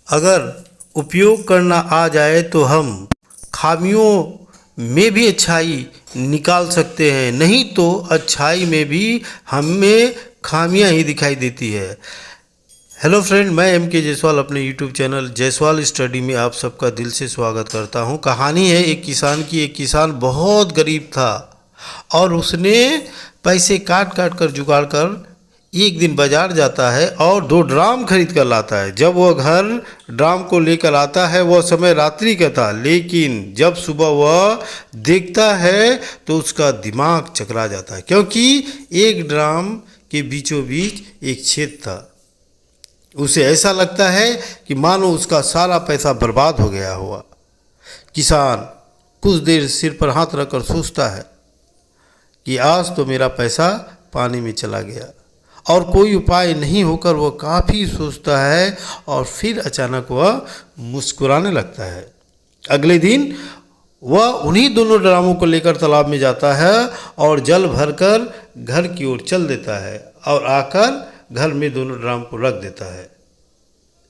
अगर उपयोग करना आ जाए तो हम खामियों में भी अच्छाई निकाल सकते हैं, नहीं तो अच्छाई में भी हमें खामियां ही दिखाई देती है। हेलो फ्रेंड, मैं एम के जायसवाल अपने यूट्यूब चैनल जायसवाल स्टडी में आप सबका दिल से स्वागत करता हूं। कहानी है एक किसान की। एक किसान बहुत गरीब था और उसने पैसे काट काट कर जुगाड़ कर एक दिन बाजार जाता है और 2 ड्राम खरीद कर लाता है। जब वह घर ड्राम को लेकर आता है, वह समय रात्रि का था, लेकिन जब सुबह वह देखता है तो उसका दिमाग चकरा जाता है, क्योंकि एक ड्राम के बीचों बीच एक छेद था। उसे ऐसा लगता है कि मानो उसका सारा पैसा बर्बाद हो गया हुआ। किसान कुछ देर सिर पर हाथ रखकर सोचता है कि आज तो मेरा पैसा पानी में चला गया, और कोई उपाय नहीं होकर वह काफ़ी सोचता है और फिर अचानक वह मुस्कुराने लगता है। अगले दिन वह उन्हीं दोनों ड्रामों को लेकर तालाब में जाता है और जल भरकर घर की ओर चल देता है और आकर घर में दोनों ड्राम को रख देता है।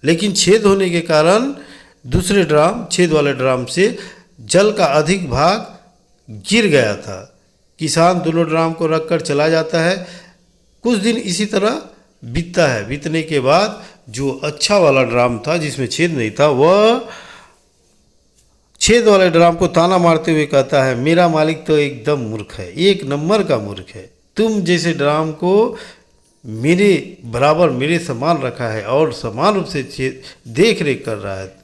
लेकिन छेद होने के कारण दूसरे ड्राम, छेद वाले ड्राम से जल का अधिक भाग गिर गया था। किसान दोनों ड्राम को रखकर चला जाता है। कुछ दिन इसी तरह बीतता है। बीतने के बाद जो अच्छा वाला ड्राम था, जिसमें छेद नहीं था, वह छेद वाले ड्राम को ताना मारते हुए कहता है, मेरा मालिक तो एकदम मूर्ख है, एक नंबर का मूर्ख है। तुम जैसे ड्राम को मेरे बराबर, मेरे समान रखा है और समान रूप से देख रेख कर रहा है।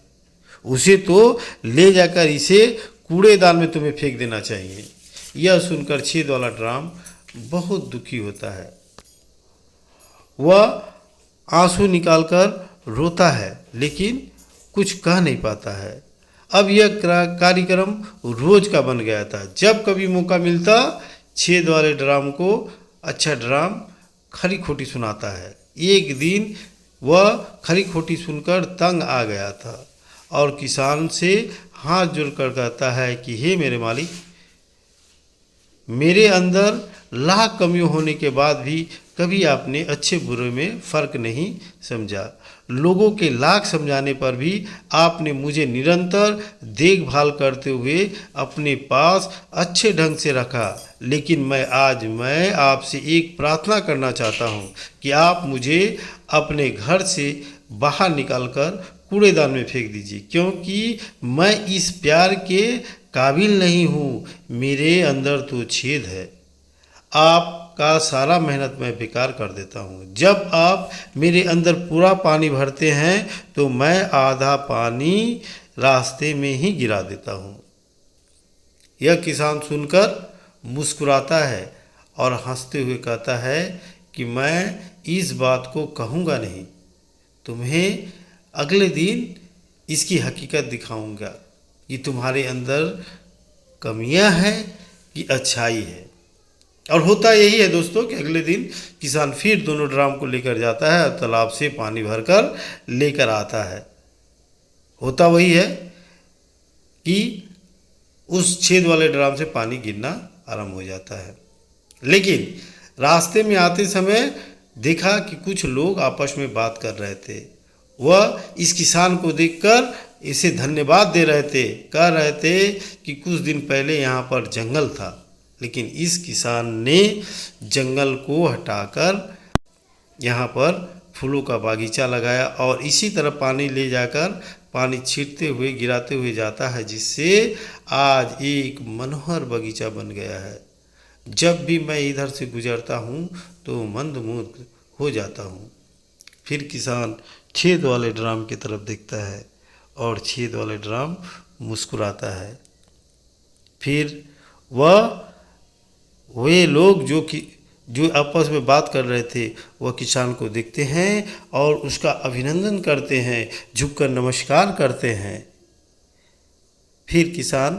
उसे तो ले जाकर इसे कूड़ेदान में तुम्हें फेंक देना चाहिए। यह सुनकर छेद वाला ड्राम बहुत दुखी होता है। वह आंसू निकालकर रोता है, लेकिन कुछ कह नहीं पाता है। अब यह कार्यक्रम रोज का बन गया था। जब कभी मौका मिलता, छेद वाले ड्राम को अच्छा ड्राम खरी खोटी सुनाता है। एक दिन वह खरी खोटी सुनकर तंग आ गया था और किसान से हाथ जोड़कर कहता है कि हे मेरे मालिक, मेरे अंदर लाख कमियों होने के बाद भी कभी आपने अच्छे बुरे में फ़र्क नहीं समझा। लोगों के लाख समझाने पर भी आपने मुझे निरंतर देखभाल करते हुए अपने पास अच्छे ढंग से रखा। लेकिन मैं आपसे एक प्रार्थना करना चाहता हूँ कि आप मुझे अपने घर से बाहर निकालकर कूड़ेदान में फेंक दीजिए, क्योंकि मैं इस प्यार के काबिल नहीं हूँ। मेरे अंदर तो छेद है। आपका सारा मेहनत मैं बेकार कर देता हूँ। जब आप मेरे अंदर पूरा पानी भरते हैं तो मैं आधा पानी रास्ते में ही गिरा देता हूँ। यह किसान सुनकर मुस्कुराता है और हंसते हुए कहता है कि मैं इस बात को कहूँगा नहीं, तुम्हें अगले दिन इसकी हकीकत दिखाऊंगा कि तुम्हारे अंदर कमियां हैं कि अच्छाई है। और होता यही है दोस्तों कि अगले दिन किसान फिर दोनों ड्राम को लेकर जाता है और तालाब से पानी भरकर लेकर आता है। होता वही है कि उस छेद वाले ड्राम से पानी गिरना आरंभ हो जाता है। लेकिन रास्ते में आते समय देखा कि कुछ लोग आपस में बात कर रहे थे। वह इस किसान को देखकर इसे धन्यवाद दे रहे थे। कह रहे थे कि कुछ दिन पहले यहाँ पर जंगल था, लेकिन इस किसान ने जंगल को हटाकर यहाँ पर फूलों का बागीचा लगाया और इसी तरह पानी ले जाकर पानी छींटते हुए, गिराते हुए जाता है, जिससे आज एक मनोहर बगीचा बन गया है। जब भी मैं इधर से गुजरता हूँ तो मंदमुग्ध हो जाता हूँ। फिर किसान छेद वाले ड्राम की तरफ देखता है और छेद वाले ड्राम मुस्कुराता है। फिर वे लोग जो आपस में बात कर रहे थे, वह किसान को देखते हैं और उसका अभिनंदन करते हैं, झुककर नमस्कार करते हैं। फिर किसान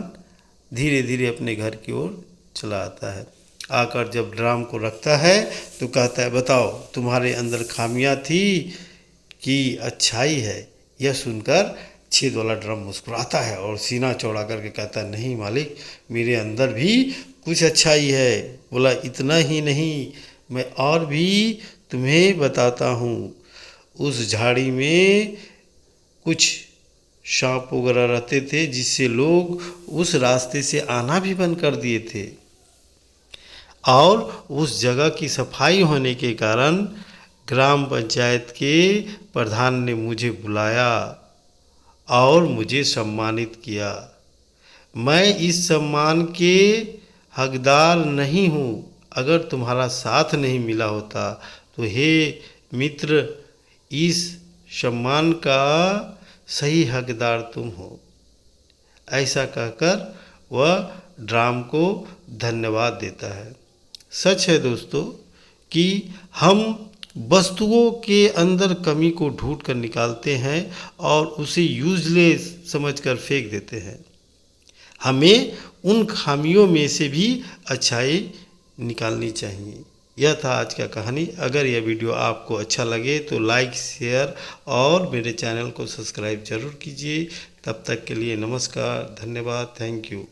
धीरे धीरे अपने घर की ओर चला आता है। आकर जब ड्राम को रखता है तो कहता है, बताओ तुम्हारे अंदर खामियां थी कि अच्छाई है। यह सुनकर छेद वाला ड्रम मुस्कुराता है और सीना चौड़ा करके कहता है, नहीं मालिक, मेरे अंदर भी कुछ अच्छाई है। बोला, इतना ही नहीं, मैं और भी तुम्हें बताता हूँ। उस झाड़ी में कुछ सांप वगैरह रहते थे, जिससे लोग उस रास्ते से आना भी बंद कर दिए थे। और उस जगह की सफाई होने के कारण ग्राम पंचायत के प्रधान ने मुझे बुलाया और मुझे सम्मानित किया। मैं इस सम्मान के हकदार नहीं हूँ। अगर तुम्हारा साथ नहीं मिला होता तो हे मित्र, इस सम्मान का सही हकदार तुम हो। ऐसा कहकर वह ड्राम को धन्यवाद देता है। सच है दोस्तों कि हम वस्तुओं के अंदर कमी को ढूंढ कर निकालते हैं और उसे यूजलेस समझकर फेंक देते हैं। हमें उन खामियों में से भी अच्छाई निकालनी चाहिए। यह था आज का कहानी। अगर यह वीडियो आपको अच्छा लगे तो लाइक, शेयर और मेरे चैनल को सब्सक्राइब जरूर कीजिए। तब तक के लिए नमस्कार, धन्यवाद, थैंक यू।